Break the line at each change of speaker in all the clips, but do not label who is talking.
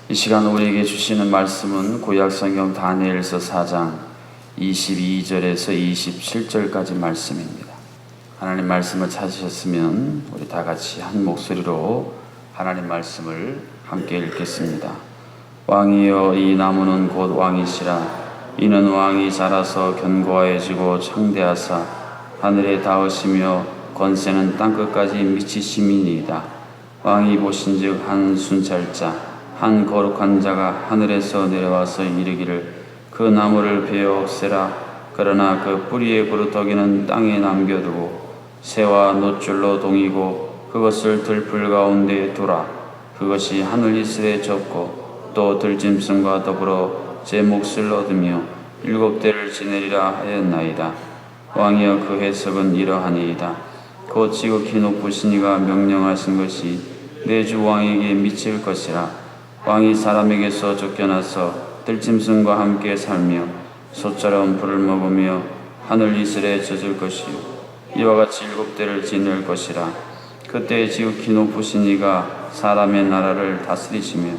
이 시간 우리에게 주시는 말씀은 구약성경 다니엘서 4장 22절에서 27절까지 말씀입니다. 하나님 말씀을 찾으셨으면 우리 다 같이 한 목소리로 하나님 말씀을 함께 읽겠습니다. 왕이여, 이 나무는 곧 왕이시라. 이는 왕이 자라서 견고하여지고 창대하사 하늘에 닿으시며 권세는 땅끝까지 미치심이니이다. 왕이 보신즉 한 순찰자 한 거룩한 자가 하늘에서 내려와서 이르기를 그 나무를 베어 없애라. 그러나 그 뿌리의 그루터기는 땅에 남겨두고 새와 놋줄로 동이고 그것을 들풀 가운데 두라. 그것이 하늘 이슬에 젖고 또 들짐승과 더불어 제 몫을 얻으며 7대를 지내리라 하였나이다. 왕이여, 그 해석은 이러하니이다. 곧 지극히 높으신 이가 명령하신 것이 내 주 왕에게 미칠 것이라. 왕이 사람에게서 쫓겨나서 들짐승과 함께 살며 소처럼 불을 먹으며 하늘 이슬에 젖을 것이요 이와 같이 7대를 지낼 것이라. 그때 지극히 높으신 이가 사람의 나라를 다스리시며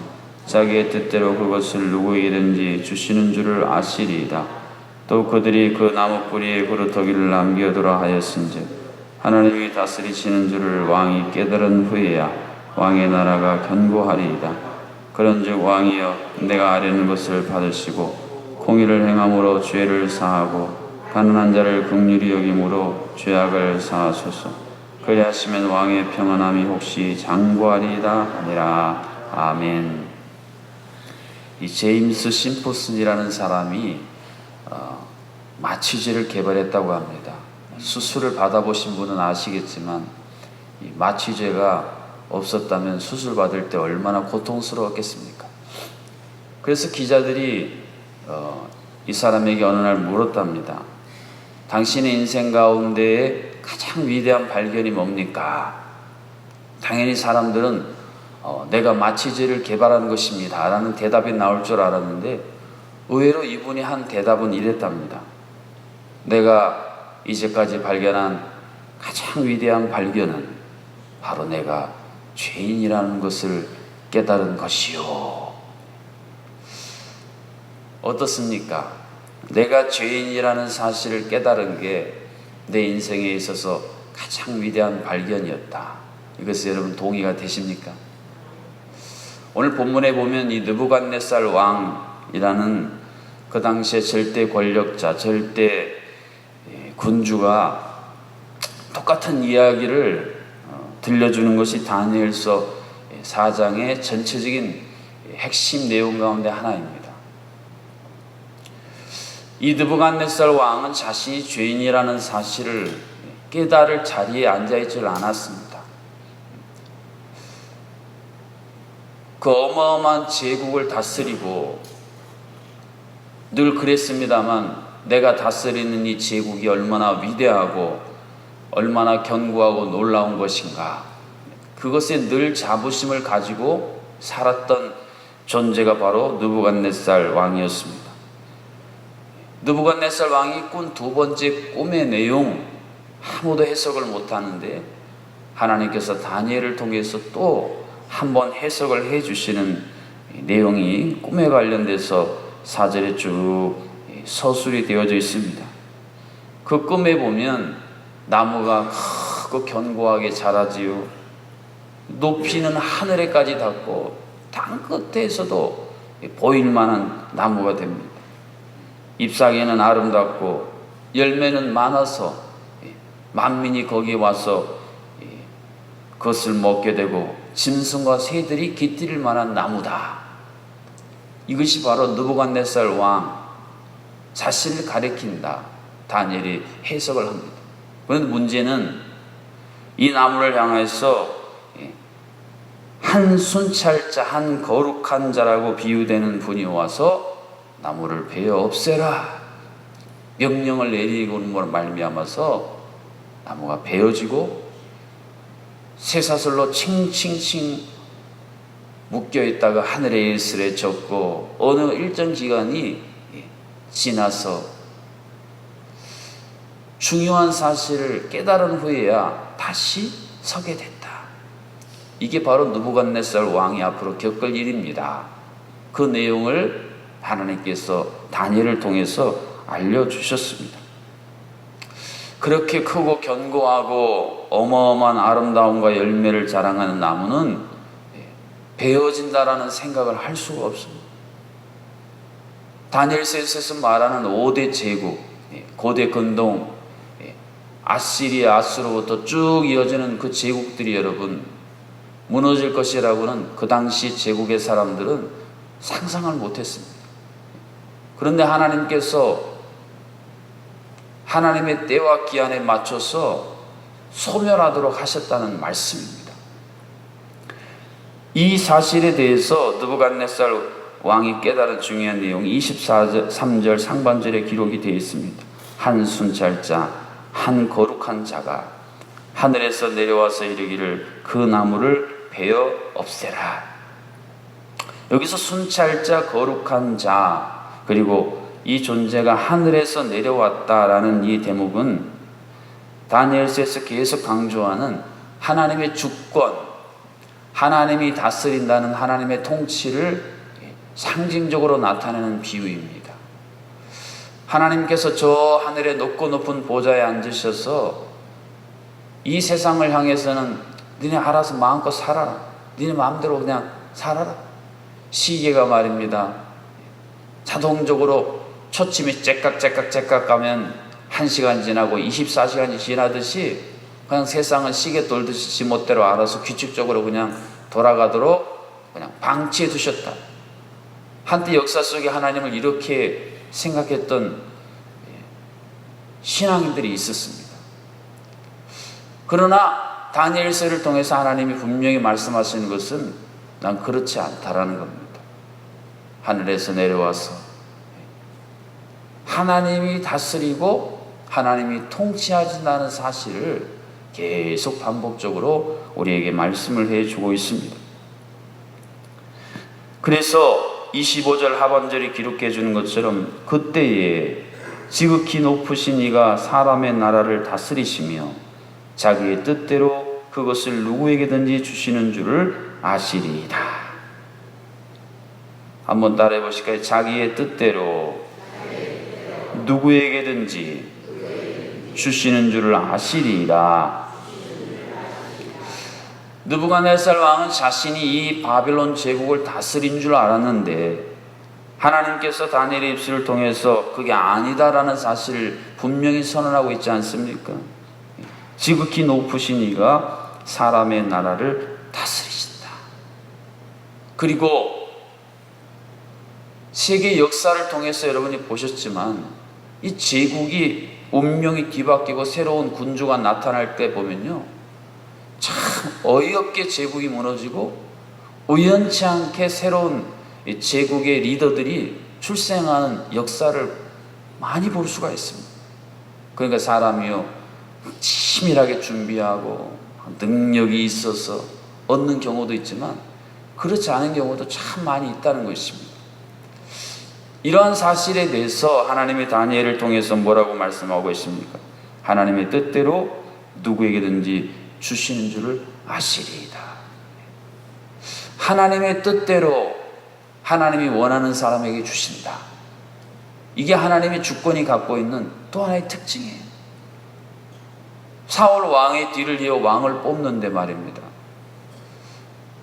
자기의 뜻대로 그것을 누구에게든지 주시는 줄을 아시리이다. 또 그들이 그 나무 뿌리에 그루터기를 남겨두라 하였은즉 하나님이 다스리시는 줄을 왕이 깨달은 후에야 왕의 나라가 견고하리이다. 그런즉 왕이여, 내가 아뢰는 것을 받으시고 공의를 행함으로 죄를 사하고 가난한 자를 긍휼히 여김으로 죄악을 사하소서. 그리하시면 왕의 평안함이 혹시 장구하리이다 하니라. 아멘. 이 제임스 심포슨이라는 사람이 마취제를 개발했다고 합니다. 수술을 받아보신 분은 아시겠지만 이 마취제가 없었다면 수술 받을 때 얼마나 고통스러웠겠습니까? 그래서 기자들이 이 사람에게 어느 날 물었답니다. 당신의 인생 가운데에 가장 위대한 발견이 뭡니까? 당연히 사람들은 내가 마취제를 개발한 것입니다 라는 대답이 나올 줄 알았는데 의외로 이분이 한 대답은 이랬답니다. 내가 이제까지 발견한 가장 위대한 발견은 바로 내가 죄인이라는 것을 깨달은 것이요. 어떻습니까? 내가 죄인이라는 사실을 깨달은 게 내 인생에 있어서 가장 위대한 발견이었다. 이것에 여러분 동의가 되십니까? 오늘 본문에 보면 이 느부갓네살 왕이라는 그 당시의 절대 권력자, 절대 군주가 똑같은 이야기를 들려주는 것이 다니엘서 4장의 전체적인 핵심 내용 가운데 하나입니다. 이 느부갓네살 왕은 자신이 죄인이라는 사실을 깨달을 자리에 앉아있지 않았습니다. 그 어마어마한 제국을 다스리고 늘 그랬습니다만 내가 다스리는 이 제국이 얼마나 위대하고 얼마나 견고하고 놀라운 것인가, 그것에 늘 자부심을 가지고 살았던 존재가 바로 느부갓네살 왕이었습니다. 느부갓네살 왕이 꾼 두 번째 꿈의 내용 아무도 해석을 못하는데 하나님께서 다니엘을 통해서 또 한 번 해석을 해주시는 내용이 꿈에 관련돼서 4절에 쭉 서술이 되어져 있습니다. 그 꿈에 보면 나무가 크고 견고하게 자라지요. 높이는 하늘에까지 닿고 땅 끝에서도 보일 만한 나무가 됩니다. 잎사귀는 아름답고 열매는 많아서 만민이 거기에 와서 그것을 먹게 되고 짐승과 새들이 깃들일 만한 나무다. 이것이 바로 느부갓네살 왕 자신을 가리킨다. 다니엘이 해석을 합니다. 그런데 문제는 이 나무를 향해서 한 순찰자, 한 거룩한 자라고 비유되는 분이 와서 나무를 베어 없애라 명령을 내리고는 말미암아서 나무가 베어지고 쇠사슬로 칭칭칭 묶여있다가 하늘의 이슬에 젖고 어느 일정 기간이 지나서 중요한 사실을 깨달은 후에야 다시 서게 됐다. 이게 바로 느부갓네살 왕이 앞으로 겪을 일입니다. 그 내용을 하나님께서 다니엘을 통해서 알려주셨습니다. 그렇게 크고 견고하고 어마어마한 아름다움과 열매를 자랑하는 나무는 베어진다라는 생각을 할 수가 없습니다. 다니엘서에서 말하는 5대 제국, 고대 근동, 아시리아, 아수로부터 쭉 이어지는 그 제국들이 여러분 무너질 것이라고는 그 당시 제국의 사람들은 상상을 못했습니다. 그런데 하나님께서 하나님의 때와 기한에 맞춰서 소멸하도록 하셨다는 말씀입니다. 이 사실에 대해서 느부갓네살 왕이 깨달은 중요한 내용이 23절 상반절에 기록이 되어 있습니다. 한 순찰자, 한 거룩한 자가 하늘에서 내려와서 이르기를 그 나무를 베어 없애라. 여기서 순찰자, 거룩한 자, 그리고 이 존재가 하늘에서 내려왔다라는 이 대목은 다니엘서에서 계속 강조하는 하나님의 주권, 하나님이 다스린다는 하나님의 통치를 상징적으로 나타내는 비유입니다. 하나님께서 저 하늘의 높고 높은 보좌에 앉으셔서 이 세상을 향해서는 니네 알아서 마음껏 살아라. 니네 마음대로 그냥 살아라. 시계가 말입니다. 자동적으로 초침이 째깍째깍째깍 가면 1시간 지나고 24시간이 지나듯이 그냥 세상은 시계 돌듯이 지멋대로 알아서 규칙적으로 그냥 돌아가도록 그냥 방치해 두셨다. 한때 역사 속에 하나님을 이렇게 생각했던 신앙인들이 있었습니다. 그러나 다니엘서를 통해서 하나님이 분명히 말씀하시는 것은 난 그렇지 않다라는 겁니다. 하늘에서 내려와서 하나님이 다스리고 하나님이 통치하신다는 사실을 계속 반복적으로 우리에게 말씀을 해주고 있습니다. 그래서 25절 하반절이 기록해 주는 것처럼 그때에 지극히 높으신 이가 사람의 나라를 다스리시며 자기의 뜻대로 그것을 누구에게든지 주시는 줄을 아시리이다. 한번 따라해 보실까요? 자기의 뜻대로 누구에게든지 주시는 줄을 아시리이다. 느부갓네살 왕은 자신이 이 바빌론 제국을 다스린 줄 알았는데 하나님께서 다니엘의 입술을 통해서 그게 아니다라는 사실을 분명히 선언하고 있지 않습니까? 지극히 높으신 이가 사람의 나라를 다스리신다. 그리고 세계 역사를 통해서 여러분이 보셨지만 이 제국이 운명이 뒤바뀌고 새로운 군주가 나타날 때 보면요, 참 어이없게 제국이 무너지고 우연치 않게 새로운 제국의 리더들이 출생하는 역사를 많이 볼 수가 있습니다. 그러니까 사람이요 치밀하게 준비하고 능력이 있어서 얻는 경우도 있지만 그렇지 않은 경우도 참 많이 있다는 것입니다. 이러한 사실에 대해서 하나님이 다니엘을 통해서 뭐라고 말씀하고 있습니까? 하나님의 뜻대로 누구에게든지 주시는 줄을 아시리이다. 하나님의 뜻대로 하나님이 원하는 사람에게 주신다. 이게 하나님의 주권이 갖고 있는 또 하나의 특징이에요. 사울 왕의 뒤를 이어 왕을 뽑는데 말입니다.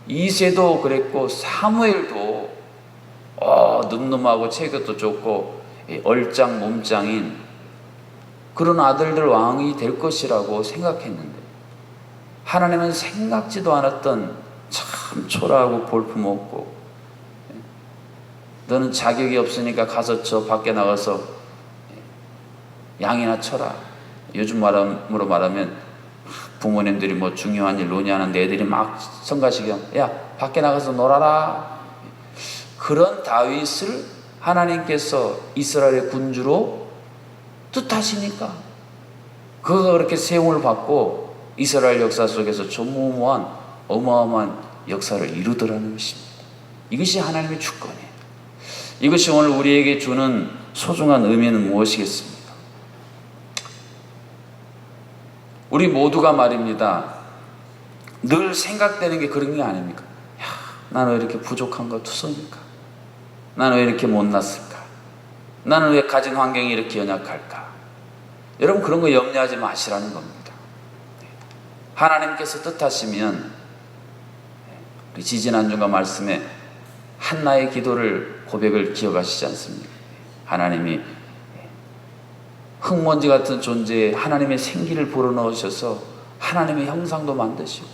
이새도 그랬고 사무엘도 늠름하고 체격도 좋고 얼짱 몸짱인 그런 아들들 왕이 될 것이라고 생각했는데 하나님은 생각지도 않았던 참 초라하고 볼품없고 너는 자격이 없으니까 가서 저 밖에 나가서 양이나 쳐라. 요즘 말로 말하면 부모님들이 뭐 중요한 일 논의하는데 애들이 막 성가시경 야 밖에 나가서 놀아라. 그런 다윗을 하나님께서 이스라엘의 군주로 뜻하시니까 그가 그렇게 세움을 받고 이스라엘 역사 속에서 전무후무한 어마어마한 역사를 이루더라는 것입니다. 이것이 하나님의 주권이에요. 이것이 오늘 우리에게 주는 소중한 의미는 무엇이겠습니까? 우리 모두가 말입니다. 늘 생각되는 게 그런 게 아닙니까? 야, 나는 왜 이렇게 부족한 거 투성일까? 나는 왜 이렇게 못났을까? 나는 왜 가진 환경이 이렇게 연약할까? 여러분, 그런 거 염려하지 마시라는 겁니다. 하나님께서 뜻하시면, 우리 지지난주가 말씀에 한나의 기도를, 고백을 기억하시지 않습니까? 하나님이 흙먼지 같은 존재에 하나님의 생기를 불어넣으셔서 하나님의 형상도 만드시고,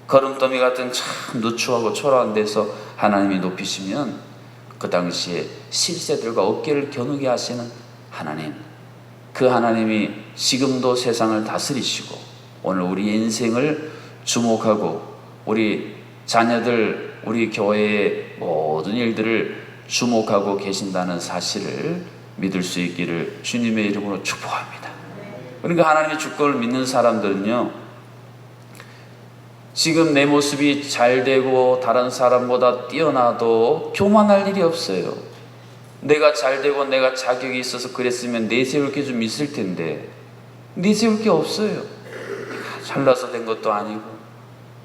거름더미 같은 참 누추하고 초라한 데서 하나님이 높이시면 그 당시에 실새들과 어깨를 겨누게 하시는 하나님, 그 하나님이 지금도 세상을 다스리시고 오늘 우리 인생을 주목하고 우리 자녀들, 우리 교회의 모든 일들을 주목하고 계신다는 사실을 믿을 수 있기를 주님의 이름으로 축복합니다. 그러니까 하나님의 주권을 믿는 사람들은요, 지금 내 모습이 잘 되고 다른 사람보다 뛰어나도 교만할 일이 없어요. 내가 잘 되고 내가 자격이 있어서 그랬으면 내세울 게 좀 있을 텐데 내세울 게 없어요. 내가 잘나서 된 것도 아니고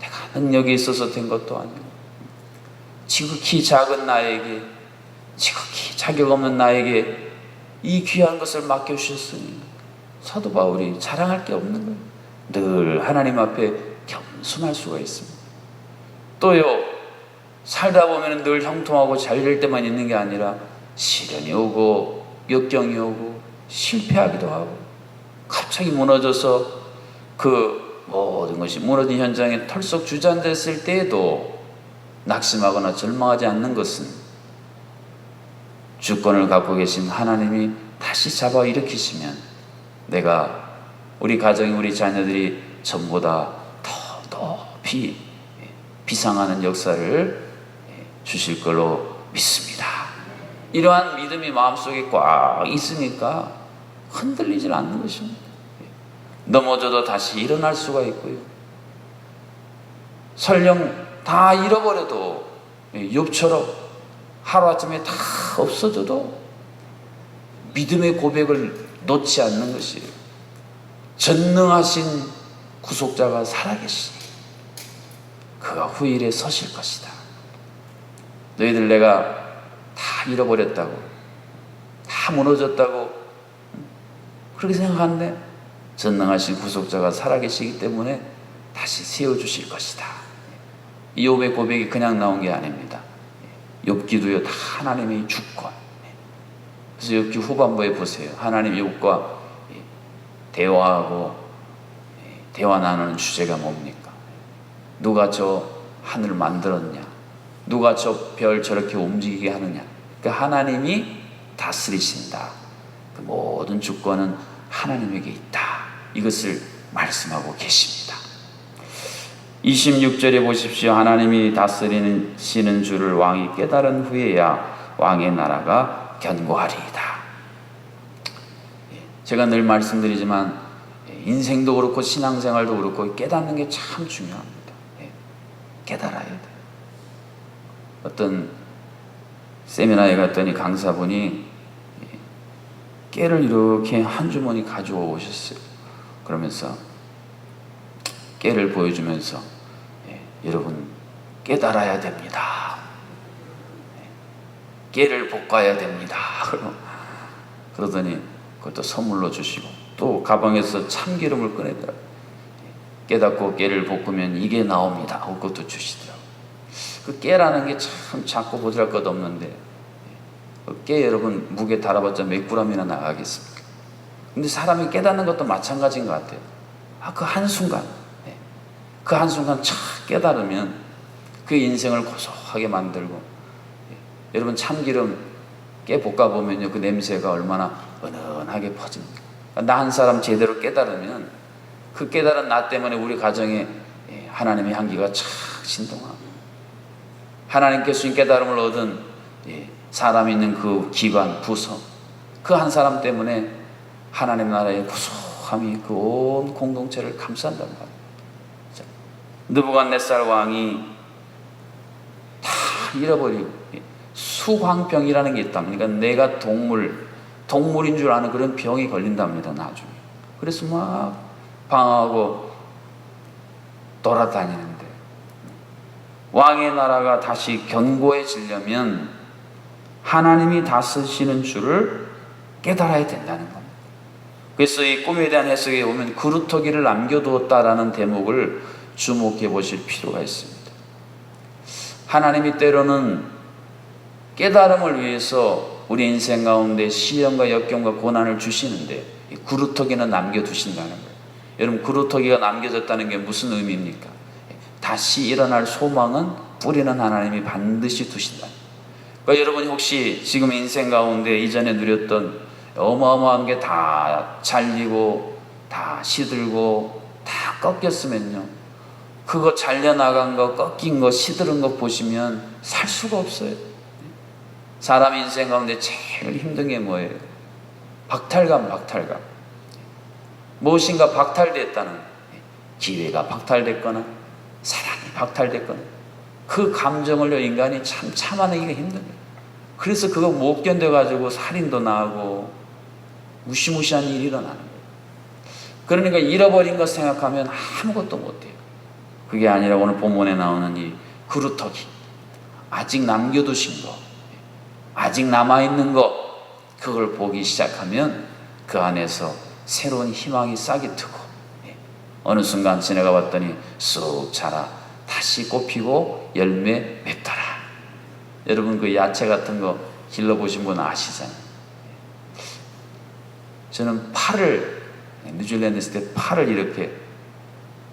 내가 능력이 있어서 된 것도 아니고 지극히 작은 나에게, 지극히 자격 없는 나에게 이 귀한 것을 맡겨주셨으니 사도 바울이 자랑할 게 없는 거예요. 늘 하나님 앞에 겸손할 수가 있습니다. 또요, 살다 보면 늘 형통하고 잘 될 때만 있는 게 아니라 시련이 오고 역경이 오고 실패하기도 하고 갑자기 무너져서 그 모든 것이 무너진 현장에 털썩 주저앉았을 때에도 낙심하거나 절망하지 않는 것은 주권을 갖고 계신 하나님이 다시 잡아 일으키시면 내가, 우리 가정이, 우리 자녀들이 전보다 더 높이 비상하는 역사를 주실 걸로 믿습니다. 이러한 믿음이 마음속에 꽉 있으니까 흔들리질 않는 것입니다. 넘어져도 다시 일어날 수가 있고요. 설령 다 잃어버려도 욥처럼 하루아침에 다 없어져도 믿음의 고백을 놓지 않는 것이에요. 전능하신 구속자가 살아계시니 그가 후일에 서실 것이다. 너희들 내가 다 잃어버렸다고, 다 무너졌다고 그렇게 생각하는데 전능하신 구속자가 살아계시기 때문에 다시 세워주실 것이다. 이 욥의 고백이 그냥 나온 게 아닙니다. 욥기도요 다 하나님의 주권. 그래서 욥기 후반부에 보세요. 하나님 욥과 대화하고 대화 나누는 주제가 뭡니까? 누가 저 하늘 만들었냐? 누가 저 별 저렇게 움직이게 하느냐? 그러니까 하나님이 다스리신다. 그 모든 주권은 하나님에게 있다. 이것을 말씀하고 계십니다. 26절에 보십시오. 하나님이 다스리시는 줄을 왕이 깨달은 후에야 왕의 나라가 견고하리이다. 제가 늘 말씀드리지만 인생도 그렇고 신앙생활도 그렇고 깨닫는 게 참 중요합니다. 깨달아야 돼요. 어떤 세미나에 갔더니 강사분이 깨를 이렇게 한 주머니 가져오셨어요. 그러면서 깨를 보여주면서 여러분 깨달아야 됩니다. 깨를 볶아야 됩니다. 그러더니 그것도 선물로 주시고 또 가방에서 참기름을 꺼내더라고요. 깨닫고 깨를 볶으면 이게 나옵니다. 그것도 주시더라고요. 그 깨라는 게 참 작고 보잘것 없는데 깨 여러분 무게 달아봤자 몇 그램이나 나가겠습니까? 근데 사람이 깨닫는 것도 마찬가지인 것 같아요. 그 한순간, 그 한순간 착 깨달으면 그 인생을 고소하게 만들고, 여러분 참기름 깨 볶아보면요 그 냄새가 얼마나 은은하게 퍼집니까? 나 한 사람 제대로 깨달으면 그 깨달은 나 때문에 우리 가정에 하나님의 향기가 착 신동하고, 하나님께서 깨달음을 얻은 사람 있는 그 기관, 부서, 그 한 사람 때문에 하나님 나라의 구수함이 그 온 공동체를 감싼단 말이에요. 느부갓네살 왕이 다 잃어버리고 수황병이라는 게 있다. 그러니까 내가 동물인 줄 아는 그런 병이 걸린답니다. 나중에. 그래서 막 방황하고 돌아다니는데 왕의 나라가 다시 견고해지려면 하나님이 다스리시는 줄을 깨달아야 된다는 겁니다. 그래서 이 꿈에 대한 해석에 보면 그루터기를 남겨두었다라는 대목을 주목해 보실 필요가 있습니다. 하나님이 때로는 깨달음을 위해서 우리 인생 가운데 시련과 역경과 고난을 주시는데 이 그루터기는 남겨두신다는 거예요. 여러분, 그루터기가 남겨졌다는 게 무슨 의미입니까? 다시 일어날 소망은 뿌리는 하나님이 반드시 두신다. 그러니까 여러분이 혹시 지금 인생 가운데 이전에 누렸던 어마어마한 게 다 잘리고 다 시들고 다 꺾였으면요, 그거 잘려나간 거, 꺾인 거, 시들은 거 보시면 살 수가 없어요. 사람 인생 가운데 제일 힘든 게 뭐예요? 박탈감. 무엇인가 박탈됐다는, 기회가 박탈됐거나 사랑이 박탈됐거나 그 감정을요, 인간이 참 참아내기가 힘든 거예요. 그래서 그거 못 견뎌가지고 살인도 나고 무시무시한 일이 일어나는 거예요. 그러니까 잃어버린 것 생각하면 아무것도 못해요. 그게 아니라 오늘 본문에 나오는 이 그루터기, 아직 남겨두신 거, 아직 남아있는 거, 그걸 보기 시작하면 그 안에서 새로운 희망이 싹이 트고 어느 순간 지나가 봤더니 쑥 자라 다시 꽃피고 열매 맺더라. 여러분, 그 야채 같은 거 길러보신 분 아시잖아요. 저는 파를, 뉴질랜드 있을 때 파를 이렇게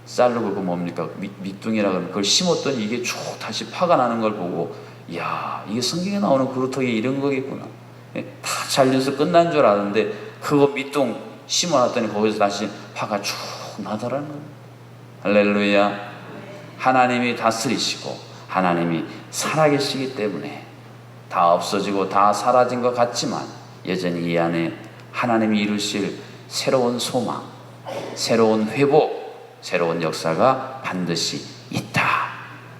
자르고 그 뭡니까? 밑둥이라 그러면 그걸 심었더니 이게 쭉 다시 파가 나는 걸 보고, 이야, 이게 성경에 나오는 그루터기 이런 거겠구나. 다 잘려서 끝난 줄 알았는데 그거 밑둥 심어놨더니 거기서 다시 파가 쭉 나더라는 거예요. 할렐루야. 하나님이 다스리시고 하나님이 살아계시기 때문에 다 없어지고 다 사라진 것 같지만 여전히 이 안에 하나님이 이루실 새로운 소망, 새로운 회복, 새로운 역사가 반드시 있다.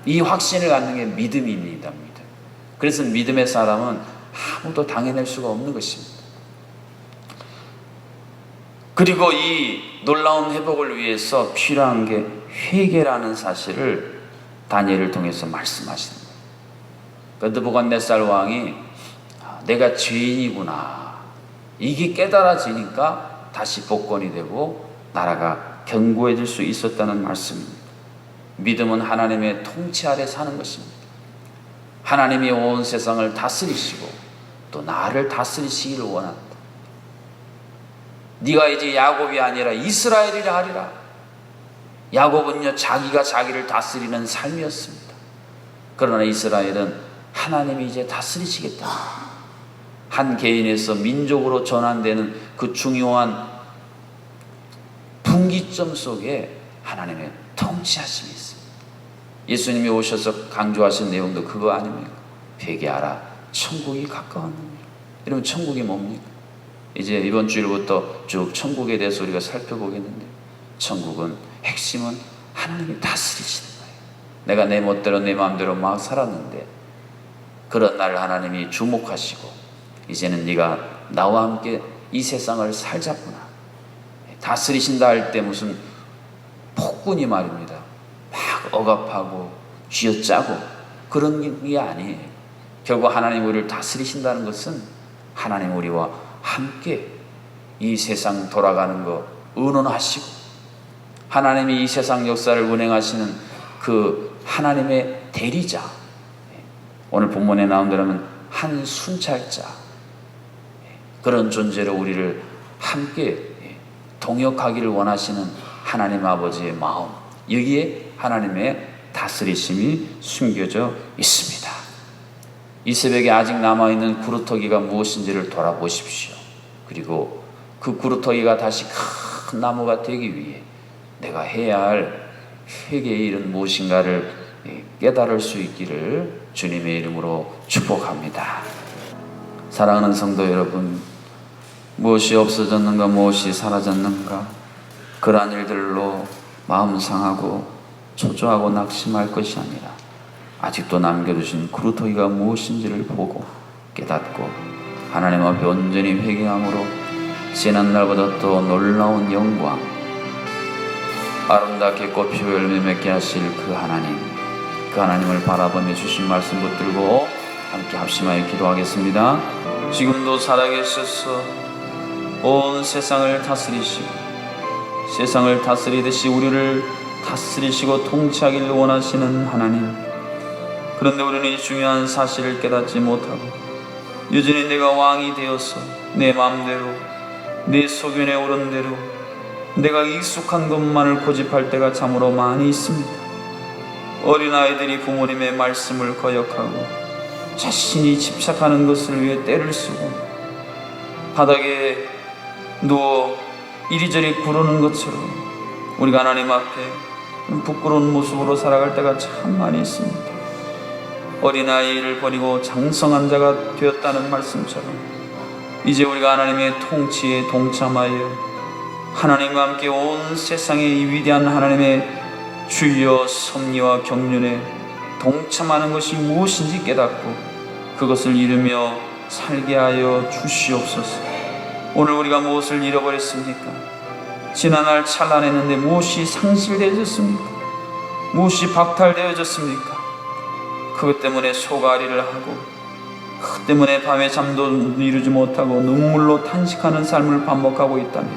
이 확신을 갖는 게 믿음입니다. 믿음. 그래서 믿음의 사람은 아무도 당해낼 수가 없는 것입니다. 그리고 이 놀라운 회복을 위해서 필요한 게 회개라는 사실을 다니엘을 통해서 말씀하시는 거예요. 느부갓네살 왕이 내가 죄인이구나, 이게 깨달아지니까 다시 복권이 되고 나라가 견고해질 수 있었다는 말씀입니다. 믿음은 하나님의 통치 아래 사는 것입니다. 하나님이 온 세상을 다스리시고 또 나를 다스리시기를 원한다. 네가 이제 야곱이 아니라 이스라엘이라 하리라. 야곱은요, 자기가 자기를 다스리는 삶이었습니다. 그러나 이스라엘은 하나님이 이제 다스리시겠다. 한 개인에서 민족으로 전환되는 그 중요한 분기점 속에 하나님의 통치하심이 있습니다. 예수님이 오셔서 강조하신 내용도 그거 아닙니까? 회개하라, 천국이 가까웠느니라. 여러분, 천국이 뭡니까? 이제 이번 주일부터 쭉 천국에 대해서 우리가 살펴보겠는데, 천국은 핵심은 하나님이 다스리시는 거예요. 내가 내 멋대로 내 마음대로 막 살았는데 그런 날 하나님이 주목하시고 이제는 네가 나와 함께 이 세상을 살자꾸나. 다스리신다 할 때 무슨 폭군이 말입니다, 막 억압하고 쥐어짜고 그런 게 아니에요. 결국 하나님 우리를 다스리신다는 것은 하나님 우리와 함께 이 세상 돌아가는 거 의논하시고 하나님이 이 세상 역사를 운행하시는 그 하나님의 대리자, 오늘 본문에 나온 대로는 한 순찰자, 그런 존재로 우리를 함께 동역하기를 원하시는 하나님 아버지의 마음, 여기에 하나님의 다스리심이 숨겨져 있습니다. 이 새벽에 아직 남아있는 그루터기가 무엇인지를 돌아보십시오. 그리고 그 그루터기가 다시 큰 나무가 되기 위해 내가 해야 할 회개의 일은 무엇인가를 깨달을 수 있기를 주님의 이름으로 축복합니다. 사랑하는 성도 여러분, 무엇이 없어졌는가, 무엇이 사라졌는가, 그러한 일들로 마음 상하고 초조하고 낙심할 것이 아니라 아직도 남겨두신 그루터기가 무엇인지를 보고 깨닫고 하나님 앞에 온전히 회개함으로 지난 날보다 더 놀라운 영광, 아름답게 꽃피고 열매 맺게 하실 그 하나님, 그 하나님을 바라보며 주신 말씀 붙들고 함께 합심하여 기도하겠습니다. 지금도 살아계셔서 온 세상을 다스리시고 세상을 다스리듯이 우리를 다스리시고 통치하기를 원하시는 하나님, 그런데 우리는 이 중요한 사실을 깨닫지 못하고 여전히 내가 왕이 되어서 내 마음대로 내 소견에 오른 대로 내가 익숙한 것만을 고집할 때가 참으로 많이 있습니다. 어린아이들이 부모님의 말씀을 거역하고 자신이 집착하는 것을 위해 떼를 쓰고 바닥에 누워 이리저리 구르는 것처럼 우리가 하나님 앞에 부끄러운 모습으로 살아갈 때가 참 많이 있습니다. 어린아이를 버리고 장성한 자가 되었다는 말씀처럼 이제 우리가 하나님의 통치에 동참하여 하나님과 함께 온 세상의 이 위대한 하나님의 주여 섭리와 경륜에 동참하는 것이 무엇인지 깨닫고 그것을 이루며 살게 하여 주시옵소서. 오늘 우리가 무엇을 잃어버렸습니까? 지난날 찬란했는데 무엇이 상실되어졌습니까? 무엇이 박탈되어졌습니까? 그것 때문에 소가리를 하고 그것 때문에 밤에 잠도 이루지 못하고 눈물로 탄식하는 삶을 반복하고 있다면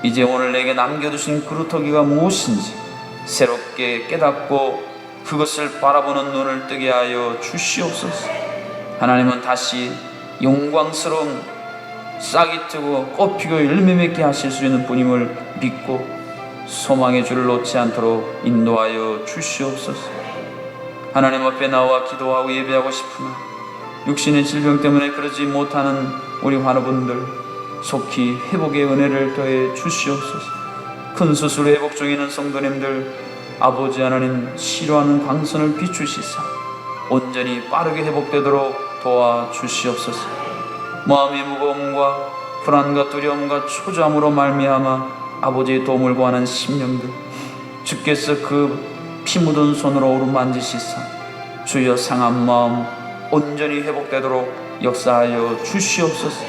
이제 오늘 내게 남겨두신 그루터기가 무엇인지 새롭게 깨닫고 그것을 바라보는 눈을 뜨게 하여 주시옵소서. 하나님은 다시 영광스러운 싹이 트고 꽃피고 열매 맺게 하실 수 있는 분임을 믿고 소망의 줄을 놓지 않도록 인도하여 주시옵소서. 하나님 앞에 나와 기도하고 예배하고 싶으나 육신의 질병 때문에 그러지 못하는 우리 환우분들 속히 회복의 은혜를 더해 주시옵소서. 큰 수술로 회복 중에 있는 성도님들 아버지 하나님 치료하는 광선을 비추시사 온전히 빠르게 회복되도록 도와주시옵소서. 마음의 무거움과 불안과 두려움과 초조함으로 말미암아 아버지의 도움을 구하는 심령들 주께서 그 피 묻은 손으로 오르만지시사 주여 상한 마음 온전히 회복되도록 역사하여 주시옵소서.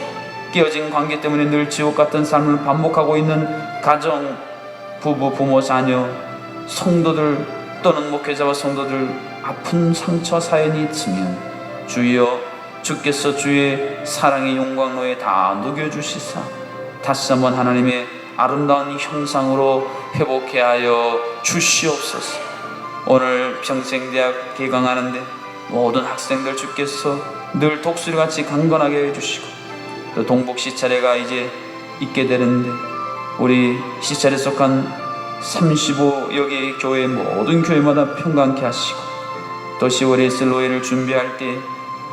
깨어진 관계 때문에 늘 지옥 같은 삶을 반복하고 있는 가정, 부부, 부모, 자녀, 성도들 또는 목회자와 성도들 아픈 상처 사연이 있으면 주여 주께서 주의 사랑의 영광로에 다 녹여주시사 다시 한번 하나님의 아름다운 형상으로 회복해 하여 주시옵소서. 오늘 평생대학 개강하는데 모든 학생들 주께서 늘 독수리같이 강건하게 해주시고 또 동북 시차례가 이제 있게 되는데 우리 시차례 속한 35여 개의 교회 모든 교회마다 평강케 하시고 또 10월에 있을 노예를 준비할 때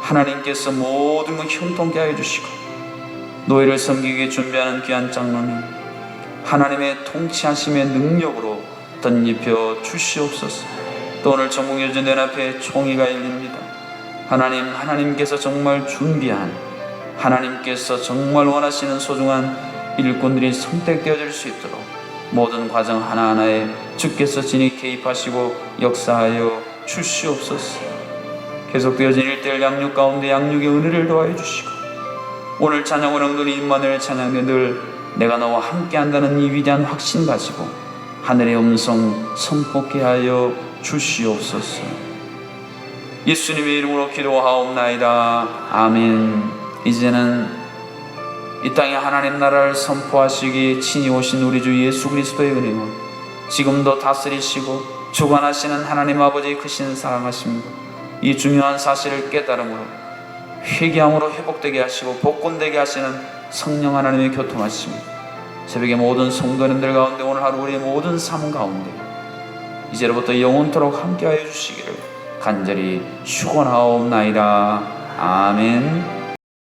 하나님께서 모든 것 형통케 하여 주시고 노예를 섬기기 위해 준비하는 귀한 장로님 하나님의 통치하심의 능력으로 덧입혀 주시옵소서. 또 오늘 전국여전대 앞에 총회가 열립니다. 하나님께서 정말 준비한 하나님께서 정말 원하시는 소중한 일꾼들이 선택되어질 수 있도록 모든 과정 하나하나에 주께서 진히 개입하시고 역사하여 주시옵소서. 계속되어진 일대일 양육 가운데 양육의 은혜를 더하여 주시고 오늘 찬양을 응도리 임마누엘 찬양에 늘 내가 너와 함께한다는 이 위대한 확신 가지고 하늘의 음성 선포케 하여 주시옵소서. 예수님의 이름으로 기도하옵나이다. 아멘. 이제는 이 땅에 하나님 나라를 선포하시기 친히 오신 우리 주 예수 그리스도의 은혜와 지금도 다스리시고 주관하시는 하나님 아버지의 크신 사랑하심과 이 중요한 사실을 깨달음으로 회개함으로 회복되게 하시고 복권되게 하시는 성령 하나님의 교통하심 새벽에 모든 성도님들 가운데 오늘 하루 우리의 모든 삶 가운데 이제로부터 영원토록 함께하여 주시기를 간절히 축원하옵나이다. 아멘.